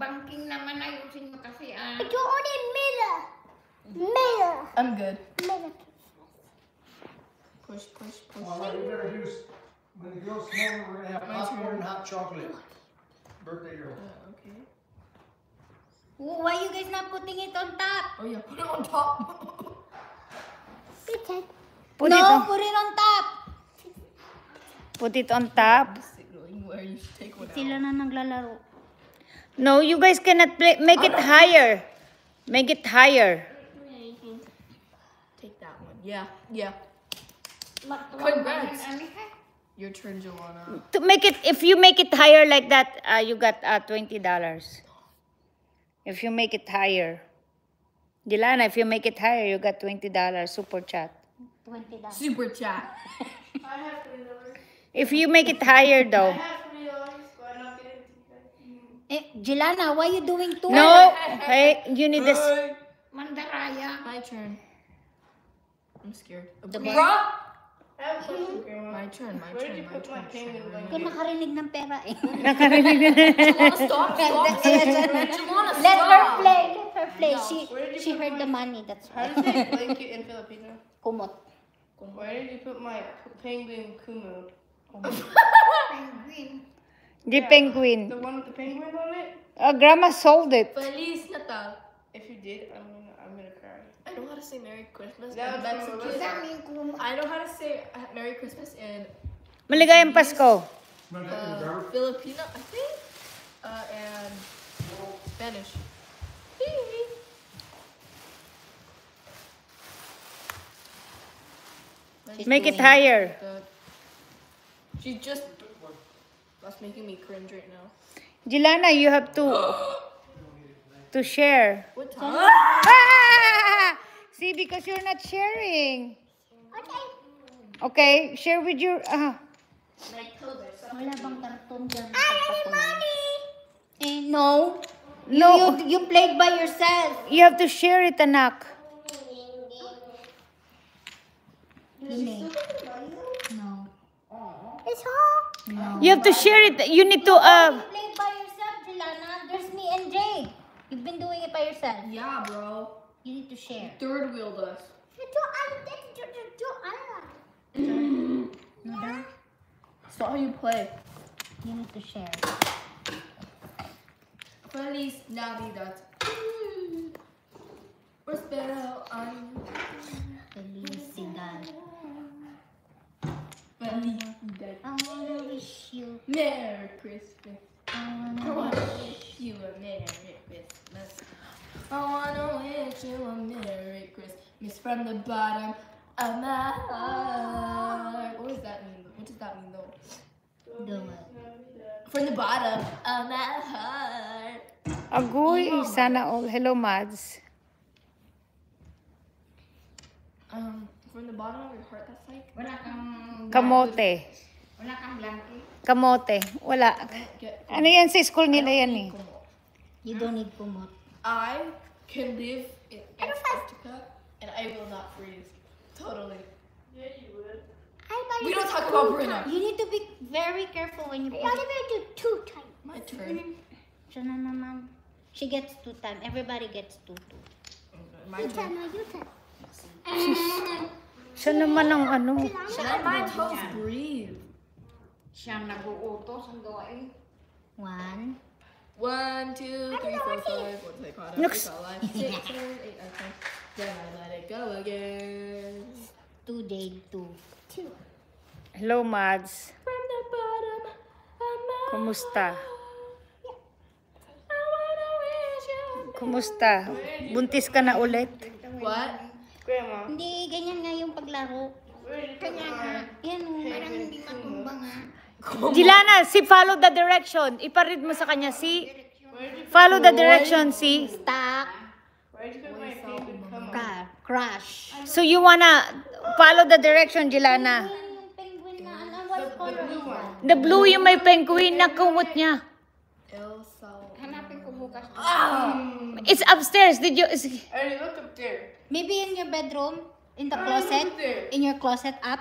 banking naman ayusin mo kasi You only mirror. I'm good. Mirror. Push. Alright, you better do, when the girls come over, we're gonna have popcorn and hot chocolate. Birthday girl. Okay. Why you guys not putting it on top? Oh yeah, put it on top. Put it Put on top. it on top. Signaling where you should take one out. Sila na naglalaro. No, you guys cannot play. Make it higher. Make it higher. Take that one. Yeah. Congrats. Your turn, Joanna. To make it, if you make it higher like that, you got $20. If you make it higher, Dilana, if you make it higher, you got $20 super chat. $20. Super chat. I have $20. If you make it higher, though. I have $20, but I'm not getting it. Jilana, why you doing two? No, hey, you need this. Mandaraya. My turn. I'm scared. I have a question, Grandma. My turn. Where did you put my penguin Kung blanket? nakarinig ng pera eh. Stop. Let her play. Let her play. Where did you She put heard my- the money. That's How why. do you say blanket in Filipino? Kumot. Where did you put my penguin Kumu? Penguin. The penguin. The one with the penguin on it? Grandma sold it. Feliz Natal. If you did, I'm gonna cry. I know how to say Merry Christmas. That and was from Mexican. Daming kum... I know how to say Merry Christmas in Maligayang Pasko. Filipino, I think, and Spanish. Make it higher. She just. That's making me cringe right now. Jilana, you have to share. What time? Ah! See, because you're not sharing. Okay. Okay, share with your. Wala bang karton dyan? Eh, no. No, You played by yourself. you have to share it, anak. No. It's all. You have to share it. You need to. You played by yourself, Jilana. There's me and Jay. You've been doing it by yourself. Yeah, bro. You need to share. Third wheeled us. That's not how you play. You need to share. Feliz Navidad. Prospero año. Felicidad. Felicidad. I wanna wish you. Merry Christmas. I I wanna wanna wish you a Merry Christmas. I wanna wish you a Merry Christmas from the bottom of my heart. What does that mean? What does that mean though? do it. From the bottom of my heart. Agoy, sana all. Hello, Mads. From the bottom of your heart, that's like. Wala kang... Kamote. Wala kang blanket. Kamote. Wala. Get Ano yan sa school nila yan eh. You don't need kumot. I can live in Antarctica and I will not freeze. Totally. Yeah, you would. We don't talk about Bruno. You need to be very careful when you. You only do 2 times. My turn. Siya na naman. She gets 2 times. Everybody gets 2. My turn. Siya naman ang ano. Let my toes breathe. Siyang nag-uutos ang gawain. 1. 1, 2, 3, 4, 5. What's it called? Looks- 6, 7, 8, 9, 10. Then I let it go again. 2 day 2. Hello, Mads. From the bottom of my Kumusta? I wanna wish you. Kumusta? Buntis ka na ulit? What? Grandma, Hindi, ganyan nga yung paglaro. where did you put Kanya nga. my Yan o. Parang hindi matumba nga. Jilana, si follow the direction. Iparead mo sa kanya, si. Follow the direction, si. Stack. Where did you put my penguin Kumu? Crash. So you wanna follow the direction, Jilana. Yung penguin na ano, what color is that? The blue yung may penguin na kumot niya. Elsa. Hanapin ko bukas. It's upstairs. Did you... I already looked up there. Maybe in your bedroom, in the closet, in your closet up.